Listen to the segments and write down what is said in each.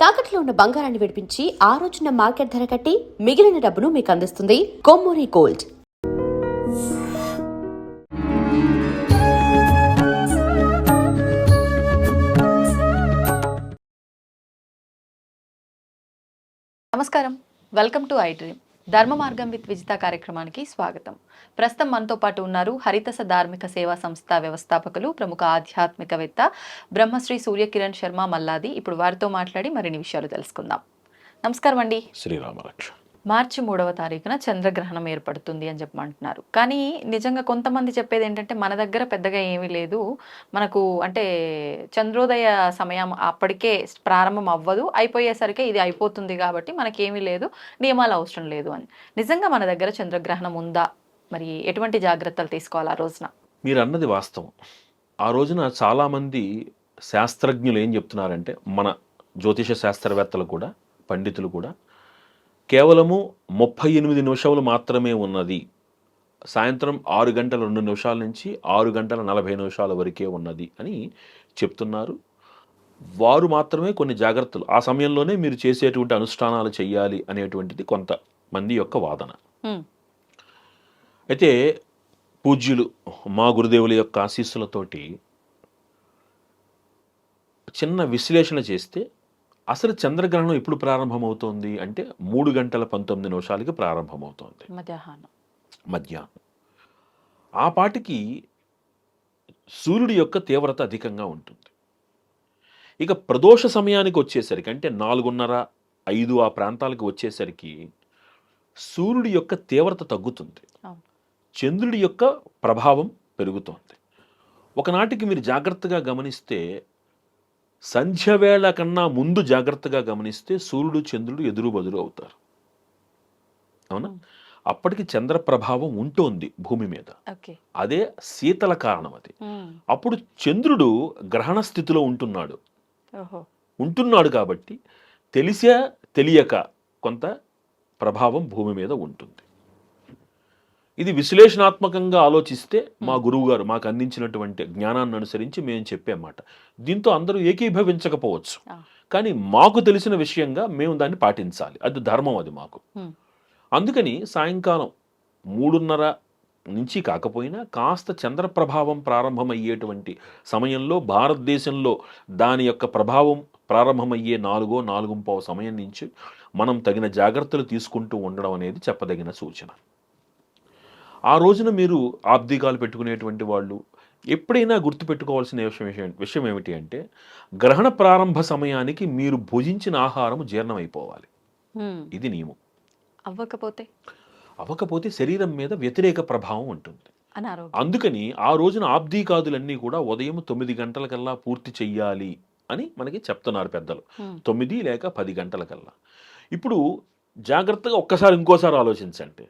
తాకట్లో ఉన్న బంగారాన్ని విడిపించి ఆ రోజున మార్కెట్ ధర కట్టి మిగిలిన డబ్బును మీకు అందిస్తుంది కొమ్మూరి గోల్డ్. నమస్కారం, వెల్కమ్ టు ఐ డ్రీమ్. ధర్మ మార్గం విత్ విజిత కార్యక్రమానికి స్వాగతం. ప్రస్తుతం మనతో పాటు ఉన్నారు హరితస ధార్మిక సేవా సంస్థ వ్యవస్థాపకులు, ప్రముఖ ఆధ్యాత్మికవేత్త బ్రహ్మశ్రీ సూర్యకిరణ్ శర్మ మల్లాది. ఇప్పుడు వారితో మాట్లాడి మరిన్ని విషయాలు తెలుసుకుందాం. నమస్కారం అండి. శ్రీరామరక్ష. మార్చి 3వ తారీఖున చంద్రగ్రహణం ఏర్పడుతుంది అని చెప్పమంటున్నారు. కానీ నిజంగా కొంతమంది చెప్పేది ఏంటంటే మన దగ్గర పెద్దగా ఏమీ లేదు, మనకు అంటే చంద్రోదయ సమయం అప్పటికే ప్రారంభం అవ్వదు, అయిపోయేసరికి ఇది అయిపోతుంది కాబట్టి మనకేమీ లేదు, నియమాలు అవసరం లేదు అని. నిజంగా మన దగ్గర చంద్రగ్రహణం ఉందా? మరి ఎటువంటి జాగ్రత్తలు తీసుకోవాలి ఆ రోజున? మీరు అన్నది వాస్తవం. ఆ రోజున చాలామంది శాస్త్రజ్ఞులు ఏం చెప్తున్నారంటే, మన జ్యోతిష శాస్త్రవేత్తలు కూడా, పండితులు కూడా, కేవలము 38 నిమిషాలు మాత్రమే ఉన్నది, సాయంత్రం 6 గంటల 2 నిమిషాల నుంచి 6 గంటల 40 నిమిషాల వరకే ఉన్నది అని చెప్తున్నారు. వారు మాత్రమే కొన్ని జాగ్రత్తలు ఆ సమయంలోనే మీరు చేసేటువంటి అనుష్ఠానాలు చేయాలి అనేటువంటిది కొంతమంది యొక్క వాదన. అయితే పూజ్యులు మా గురుదేవుల యొక్క ఆశీస్సులతోటి చిన్న విశ్లేషణ చేస్తే, అసలు చంద్రగ్రహణం ఎప్పుడు ప్రారంభమవుతోంది అంటే 3 గంటల 19 నిమిషాలకి ప్రారంభమవుతోంది, మధ్యాహ్నం. ఆ పాటికి సూర్యుడి యొక్క తీవ్రత అధికంగా ఉంటుంది. ఇక ప్రదోష సమయానికి వచ్చేసరికి అంటే 4:30, 5 ఆ ప్రాంతాలకు వచ్చేసరికి సూర్యుడి యొక్క తీవ్రత తగ్గుతుంది, చంద్రుడి యొక్క ప్రభావం పెరుగుతోంది. ఒకనాటికి మీరు జాగ్రత్తగా గమనిస్తే, సంధ్యవేళ కన్నా ముందు జాగ్రత్తగా గమనిస్తే సూర్యుడు చంద్రుడు ఎదురు బదురు అవుతారు, అవునా? అప్పటికి చంద్ర ప్రభావం ఉంటోంది భూమి మీద, అదే శీతల కారణం అది. అప్పుడు చంద్రుడు గ్రహణ స్థితిలో ఉంటున్నాడు కాబట్టి తెలిసా తెలియక కొంత ప్రభావం భూమి మీద ఉంటుంది. ఇది విశ్లేషణాత్మకంగా ఆలోచిస్తే మా గురువు గారు మాకు అందించినటువంటి జ్ఞానాన్ని అనుసరించి మేము చెప్పేమాట. దీంతో అందరూ ఏకీభవించకపోవచ్చు, కానీ మాకు తెలిసిన విషయంగా మేము దాన్ని పాటించాలి, అది ధర్మం, అది మాకు. అందుకని సాయంకాలం 3:30 నుంచి కాకపోయినా కాస్త చంద్ర ప్రభావం ప్రారంభమయ్యేటువంటి సమయంలో, భారతదేశంలో దాని యొక్క ప్రభావం ప్రారంభమయ్యే 4:45 సమయం నుంచి మనం తగిన జాగ్రత్తలు తీసుకుంటూ ఉండడం అనేది చెప్పదగిన సూచన. ఆ రోజున మీరు ఆబ్దికాలు పెట్టుకునేటువంటి వాళ్ళు ఎప్పుడైనా గుర్తుపెట్టుకోవాల్సిన విషయం ఏమిటి అంటే, గ్రహణ ప్రారంభ సమయానికి మీరు భుజించిన ఆహారం జీర్ణమైపోవాలి, ఇది నియమం. అవ్వకపోతే శరీరం మీద వ్యతిరేక ప్రభావం ఉంటుంది. అందుకని ఆ రోజున ఆబ్దికాదులన్నీ కూడా ఉదయం 9 గంటలకల్లా పూర్తి చెయ్యాలి అని మనకి చెప్తున్నారు పెద్దలు, 9 లేక 10 గంటలకల్లా. ఇప్పుడు జాగ్రత్తగా ఒక్కసారి ఇంకోసారి ఆలోచించండి.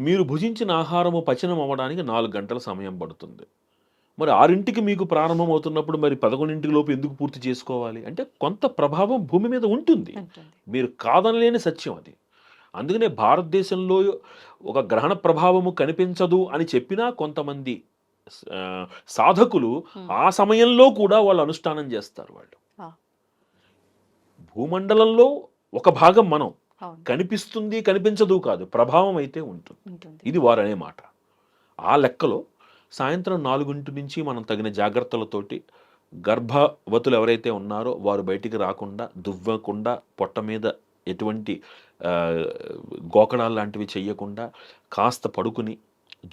మీరు భుజించిన ఆహారము పచనం అవ్వడానికి 4 గంటల సమయం పడుతుంది. మరి 6ంటికి మీకు ప్రారంభం అవుతున్నప్పుడు మరి 11 లోపు ఎందుకు పూర్తి చేసుకోవాలి అంటే, కొంత ప్రభావం భూమి మీద ఉంటుంది, మీరు కాదనలేని సత్యం అది. అందుకనే భారతదేశంలో ఒక గ్రహణ ప్రభావము కనిపించదు అని చెప్పినా కొంతమంది సాధకులు ఆ సమయంలో కూడా వాళ్ళు అనుష్ఠానం చేస్తారు. వాళ్ళు భూమండలంలో ఒక భాగం మనం, కనిపిస్తుంది కనిపించదు కాదు, ప్రభావం అయితే ఉంటుంది, ఇది వారనే మాట. ఆ లెక్కలో సాయంత్రం 4 నుంచి మనం తగిన జాగ్రత్తలతోటి, గర్భవతులు ఎవరైతే ఉన్నారో వారు బయటికి రాకుండా, దువ్వకుండా, పొట్ట మీద ఎటువంటి గోకడాలు లాంటివి చెయ్యకుండా, కాస్త పడుకుని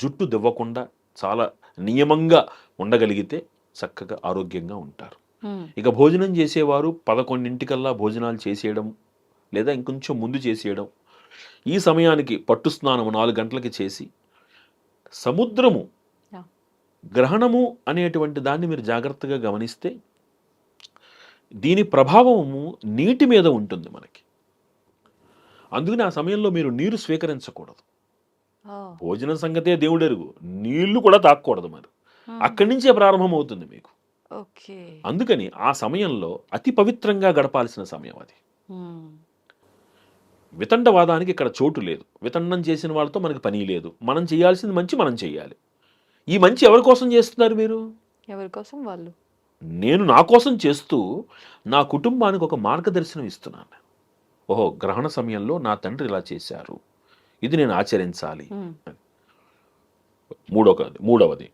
జుట్టు దువ్వకుండా చాలా నియమంగా ఉండగలిగితే చక్కగా ఆరోగ్యంగా ఉంటారు. ఇక భోజనం చేసేవారు 11 భోజనాలు చేసేయడం, లేదా ఇంకొంచెం ముందు చేసేయడం. ఈ సమయానికి పట్టు స్నానము 4 గంటలకి చేసి, సముద్రము గ్రహణము అనేటువంటి దాన్ని మీరు జాగ్రత్తగా గమనిస్తే దీని ప్రభావము నీటి మీద ఉంటుంది మనకి. అందుకని ఆ సమయంలో మీరు నీరు స్వీకరించకూడదు. భోజనం సంగతే దేవుడెరుగు, నీళ్లు కూడా తాకూడదు. మరి అక్కడి నుంచే ప్రారంభం అవుతుంది మీకు. అందుకని ఆ సమయంలో అతి పవిత్రంగా గడపాల్సిన సమయం అది. వితండవాదానికి ఇక్కడ చోటు లేదు. వితండం చేసిన వాళ్ళతో మనకి పని లేదు. మనం చేయాల్సింది మంచి మనం చేయాలి. ఈ మంచి ఎవరి కోసం చేస్తున్నారు మీరు? ఎవరి కోసం వాళ్ళు. నేను నా కోసం చేస్తూ నా కుటుంబానికి ఒక మార్గదర్శనం ఇస్తున్నాను. ఓహో, గ్రహణ సమయంలో నా తండ్రి ఇలా చేశారు, ఇది నేను ఆచరించాలి. మూడవది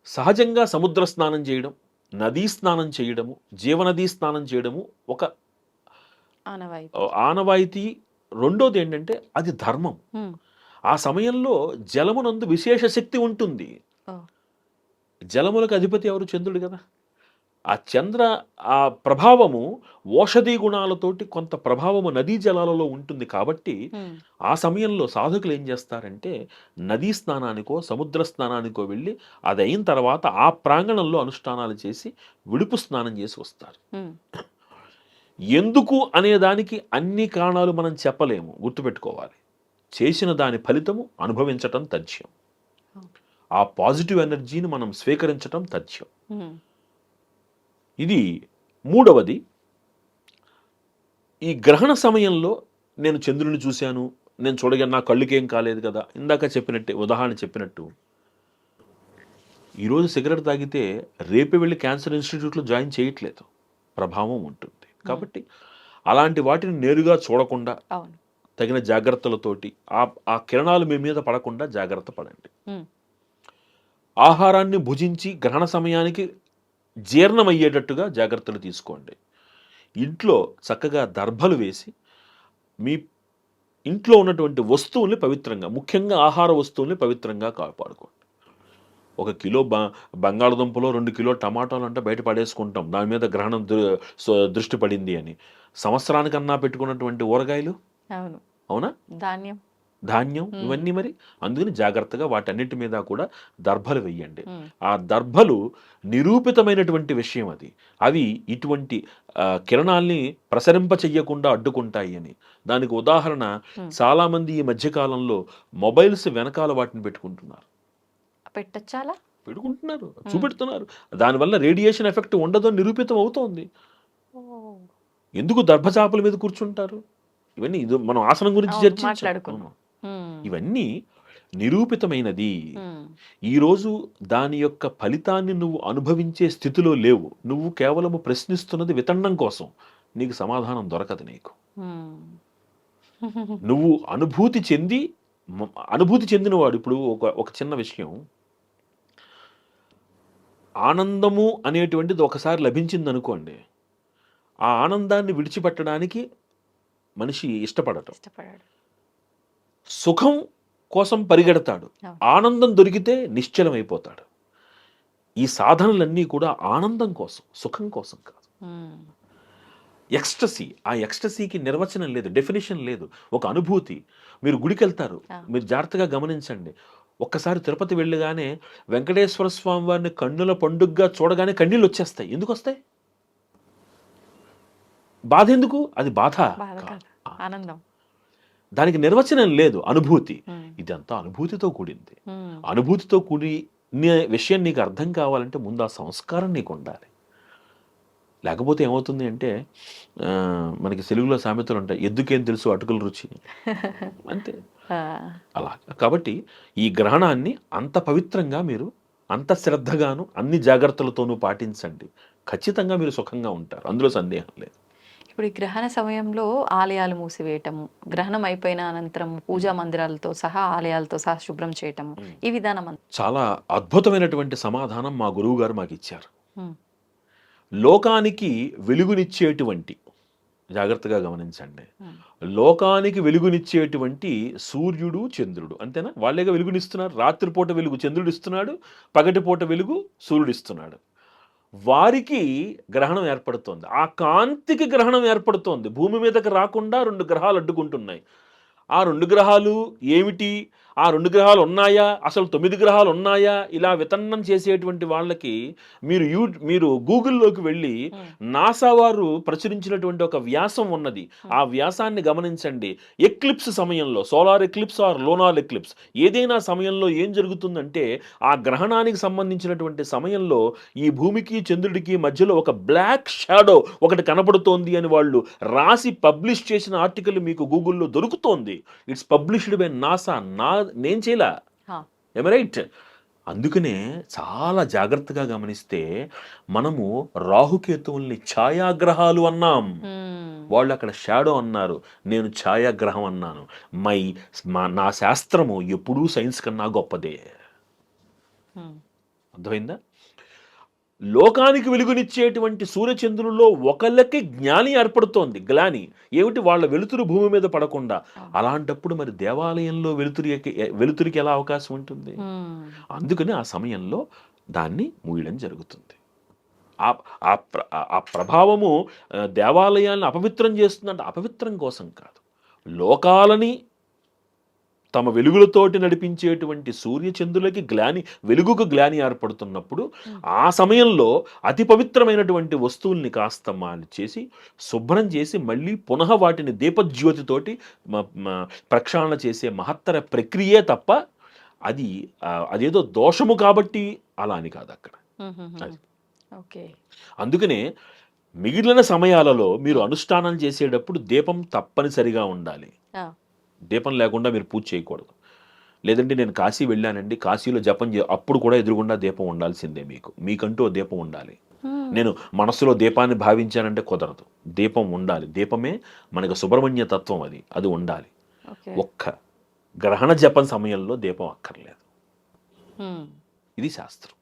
సహజంగా సముద్ర స్నానం చేయడం, నదీ స్నానం చేయడము, జీవనదీ స్నానం చేయడము ఒక ఆనవాయితీ. రెండోది ఏంటంటే అది ధర్మం. ఆ సమయంలో జలమునందు విశేష శక్తి ఉంటుంది. జలములకు అధిపతి ఎవరు? చంద్రుడు కదా. ఆ ఆ ప్రభావము ఓషధీ గుణాలతోటి కొంత ప్రభావము నదీ జలాలలో ఉంటుంది. కాబట్టి ఆ సమయంలో సాధకులు ఏం చేస్తారంటే నదీ స్నానానికో సముద్ర స్నానానికో వెళ్ళి అది అయిన తర్వాత ఆ ప్రాంగణంలో అనుష్ఠానాలు చేసి విడుపు స్నానం చేసి వస్తారు. ఎందుకు అనే దానికి అన్ని కారణాలు మనం చెప్పలేము, గుర్తుపెట్టుకోవాలి. చేసిన దాని ఫలితము అనుభవించటం తథ్యం. ఆ పాజిటివ్ ఎనర్జీని మనం స్వీకరించటం తథ్యం. ఇది మూడవది. ఈ గ్రహణ సమయంలో నేను చంద్రుని చూశాను, నేను చూడగా నా కళ్ళుకేం కాలేదు కదా. ఇందాక చెప్పినట్టే ఉదాహరణ చెప్పినట్టు ఈరోజు సిగరెట్ తాగితే రేపే వెళ్ళి క్యాన్సర్ ఇన్స్టిట్యూట్లో జాయిన్ చేయట్లేదు, ప్రభావం ఉంటుంది. కాబట్టి అలాంటి వాటిని నేరుగా చూడకుండా తగిన జాగ్రత్తలతోటి ఆ కిరణాలు మీ మీద పడకుండా జాగ్రత్త పడండి. ఆహారాన్ని భుజించి గ్రహణ సమయానికి జీర్ణమయ్యేటట్టుగా జాగ్రత్తలు తీసుకోండి. ఇంట్లో చక్కగా దర్భలు వేసి మీ ఇంట్లో ఉన్నటువంటి వస్తువుల్ని పవిత్రంగా, ముఖ్యంగా ఆహార వస్తువుల్ని పవిత్రంగా కాపాడుకోండి. 1 కిలో బంగాళదుంపలో 2 కిలో టమాటాలు అంటే బయట పడేసుకుంటాం, దాని మీద గ్రహణం దృష్టి పడింది అని. సంవత్సరానికన్నా పెట్టుకున్నటువంటి ఊరగాయలు, అవునా, ధాన్యం ఇవన్నీ మరి. అందుకని జాగ్రత్తగా వాటన్నిటి మీద కూడా దర్భలు వెయ్యండి. ఆ దర్భలు నిరూపితమైనటువంటి విషయం అది. అవి ఇటువంటి కిరణాల్ని ప్రసరింప చెయ్యకుండా అడ్డుకుంటాయి అని. దానికి ఉదాహరణ చాలామంది ఈ మధ్యకాలంలో మొబైల్స్ వెనకాల వాటిని పెట్టుకుంటున్నారు, పెట్టుకుంటున్నారు, చూపెడుతున్నారు. దానివల్ల రేడియేషన్ ఎఫెక్ట్ ఉండదని నిరూపితం అవుతోంది. ఎందుకు దర్భచాపల మీద కూర్చుంటారు? ఇవన్నీ మనం ఆసనం గురించి చర్చించుకున్నాం. ఇవన్నీ నిరూపితమైనది. ఈరోజు దాని యొక్క ఫలితాన్ని నువ్వు అనుభవించే స్థితిలో లేవు. నువ్వు కేవలము ప్రశ్నిస్తున్నది వితండం కోసం. నీకు సమాధానం దొరకదు. నీకు నువ్వు అనుభూతి చెందినవాడు. ఇప్పుడు ఒక చిన్న విషయం, ఆనందము అనేటువంటిది ఒకసారి లభించింది అనుకోండి, ఆ ఆనందాన్ని విడిచిపెట్టడానికి మనిషి ఇష్టపడటం. సుఖం కోసం పరిగెడతాడు, ఆనందం దొరికితే నిశ్చలమైపోతాడు. ఈ సాధనలన్నీ కూడా ఆనందం కోసం, సుఖం కోసం కాదు. ఎక్స్టసీ, ఆ ఎక్స్టసీకి నిర్వచనం లేదు, డెఫినేషన్ లేదు, ఒక అనుభూతి. మీరు గుడికి వెళ్తారు, మీరు జాగ్రత్తగా గమనించండి. ఒక్కసారి తిరుపతి వెళ్ళగానే వెంకటేశ్వర స్వామి వారిని కన్నుల పండుగగా చూడగానే కన్నీళ్ళు వచ్చేస్తాయి. ఎందుకు వస్తాయి? బాధ ఎందుకు? అది బాధ, ఆనందం. దానికి నిర్వచనం లేదు, అనుభూతి. ఇదంతా అనుభూతితో కూడింది. అనుభూతితో కూడిన విషయం నీకు అర్థం కావాలంటే ముందు ఆ సంస్కారం నీకు ఉండాలి. లేకపోతే ఏమవుతుంది అంటే మనకి తెలుగులో సామెతలు ఉంటాయి, ఎద్దుకేం తెలుసు అటుకుల రుచి, అంతే. అలా కాబట్టి ఈ గ్రహణాన్ని అంత పవిత్రంగా మీరు అంత శ్రద్ధగాను అన్ని జాగ్రత్తలతోనూ పాటించండి. ఖచ్చితంగా మీరు సుఖంగా ఉంటారు, అందులో సందేహం లేదు. ఇప్పుడు ఈ గ్రహణ సమయంలో ఆలయాలు మూసివేయటము, గ్రహణం అయిపోయిన అనంతరం పూజా మందిరాలతో సహా ఆలయాలతో సహా శుభ్రం చేయటము, ఈ విధానం చాలా అద్భుతమైనటువంటి సమాధానం మా గురువు గారు మాకు ఇచ్చారు. లోకానికి వెలుగునిచ్చేటువంటి, జాగ్రత్తగా గమనించండి, లోకానికి వెలుగునిచ్చేటువంటి సూర్యుడు చంద్రుడు, అంతేనా? వాళ్ళేగా వెలుగునిస్తున్నారు. రాత్రిపూట వెలుగు చంద్రుడు ఇస్తున్నాడు, పగటిపూట వెలుగు సూర్యుడు ఇస్తున్నాడు. వారికి గ్రహణం ఏర్పడుతోంది, ఆ కాంతికి గ్రహణం ఏర్పడుతోంది. భూమి మీదకి రాకుండా 2 గ్రహాలు అడ్డుకుంటున్నాయి. ఆ 2 గ్రహాలు ఏమిటి? ఆ 2 గ్రహాలు ఉన్నాయా? అసలు 9 గ్రహాలు ఉన్నాయా? ఇలా వితన్నం చేసేటువంటి వాళ్ళకి మీరు గూగుల్లోకి వెళ్ళి నాసా వారు ప్రచురించినటువంటి ఒక వ్యాసం ఉన్నది. ఆ వ్యాసాన్ని గమనించండి. ఎక్లిప్స్ సమయంలో, solar eclipse or lunar eclipse, ఏదైనా సమయంలో ఏం జరుగుతుందంటే ఆ గ్రహణానికి సంబంధించినటువంటి సమయంలో ఈ భూమికి చంద్రుడికి మధ్యలో ఒక బ్లాక్ షాడో ఒకటి కనబడుతోంది అని వాళ్ళు రాసి పబ్లిష్ చేసిన ఆర్టికల్ మీకు గూగుల్లో దొరుకుతోంది. It's published by NASA. నేను చేయలా, రైట్? అందుకనే చాలా జాగ్రత్తగా గమనిస్తే మనము రాహుకేతువుల్ని ఛాయాగ్రహాలు అన్నాం. వాళ్ళు అక్కడ షాడో అన్నారు, నేను ఛాయాగ్రహం అన్నాను. నా శాస్త్రము ఎప్పుడూ సైన్స్ కన్నా గొప్పదే. అర్థమైందా? లోకానికి వెలుగునిచ్చేటువంటి సూర్యచంద్రుల్లో ఒకళ్ళకి జ్ఞాని ఏర్పడుతోంది, గ్లాని. ఏమిటి? వాళ్ళ వెలుతురు భూమి మీద పడకుండా. అలాంటప్పుడు మరి దేవాలయంలో వెలుతురికి ఎలా అవకాశం ఉంటుంది? అందుకని ఆ సమయంలో దాన్ని మూయడం జరుగుతుంది. ఆ ప్రభావము దేవాలయాలను అపవిత్రం చేస్తుందంటే అపవిత్రం కోసం కాదు, లోకాలని తమ వెలుగులతోటి నడిపించేటువంటి సూర్యచంద్రులకి వెలుగుకు గ్లాని ఏర్పడుతున్నప్పుడు ఆ సమయంలో అతి పవిత్రమైనటువంటి వస్తువుల్ని కాస్త చేసి శుభ్రం చేసి మళ్ళీ పునః వాటిని దీపజ్యోతితోటి ప్రక్షాళన చేసే మహత్తర ప్రక్రియే తప్ప అదేదో దోషము కాబట్టి అలా అని కాదు అక్కడ. అందుకనే మిగిలిన సమయాలలో మీరు అనుష్ఠానం చేసేటప్పుడు దీపం తప్పనిసరిగా ఉండాలి. దీపం లేకుండా మీరు పూజ చేయకూడదు. లేదంటే నేను కాశీ వెళ్ళానండి, కాశీలో జపం అప్పుడు కూడా ఎదురుగుండా దీపం ఉండాల్సిందే. మీకంటూ దీపం ఉండాలి. నేను మనసులో దీపాన్ని భావించానంటే కుదరదు. దీపం ఉండాలి. దీపమే మనకు సుబ్రహ్మణ్య తత్వం, అది ఉండాలి. ఒక్క గ్రహణ జపం సమయంలో దీపం అక్కర్లేదు. ఇది శాస్త్రం.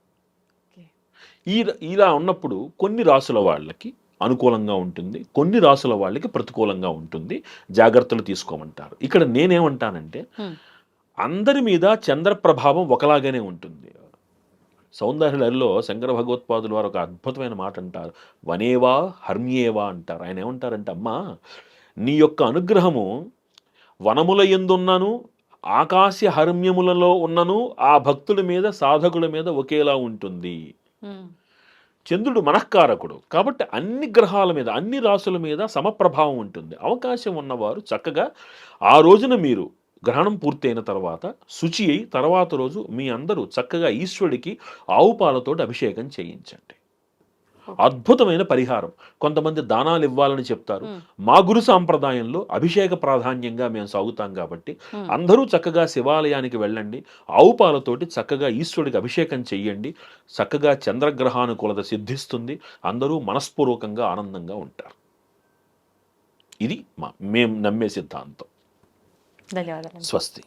ఇలా ఉన్నప్పుడు కొన్ని రాసుల వాళ్ళకి అనుకూలంగా ఉంటుంది, కొన్ని రాసుల వాళ్ళకి ప్రతికూలంగా ఉంటుంది. జాగ్రత్తలు తీసుకోమంటారు. ఇక్కడ నేనేమంటానంటే అందరి మీద చంద్ర ప్రభావం ఒకలాగానే ఉంటుంది. సౌందర్యలహరిలో శంకర భగవత్పాదులు వారు ఒక అద్భుతమైన మాట అంటారు, వనేవా హర్మ్యేవా అంటారు. ఆయన ఏమంటారంటే, అమ్మా నీ యొక్క అనుగ్రహము వనముల యందున్నను ఆకాశ హర్మ్యములలో ఉన్నను ఆ భక్తుల మీద సాధకుల మీద ఒకేలా ఉంటుంది. చంద్రుడు మనఃకారకుడు కాబట్టి అన్ని గ్రహాల మీద అన్ని రాసుల మీద సమప్రభావం ఉంటుంది. అవకాశం ఉన్నవారు చక్కగా ఆ రోజున మీరు గ్రహణం పూర్తయిన తర్వాత శుచి అయి తర్వాత రోజు మీ అందరూ చక్కగా ఈశ్వరుడికి ఆవు పాలతోటి అభిషేకం చేయించండి. అద్భుతమైన పరిహారం. కొంతమంది దానాలు ఇవ్వాలని చెప్తారు. మా గురు సాంప్రదాయంలో అభిషేక ప్రాధాన్యంగా మేము సాగుతాం కాబట్టి అందరూ చక్కగా శివాలయానికి వెళ్ళండి, ఆవు పాలతోటి చక్కగా ఈశ్వరుడికి అభిషేకం చెయ్యండి. చక్కగా చంద్రగ్రహానుకూలత సిద్ధిస్తుంది. అందరూ మనస్పూర్వకంగా ఆనందంగా ఉంటారు. ఇది మేము నమ్మే సిద్ధాంతం. ధన్యవాదాలు. స్వస్తి.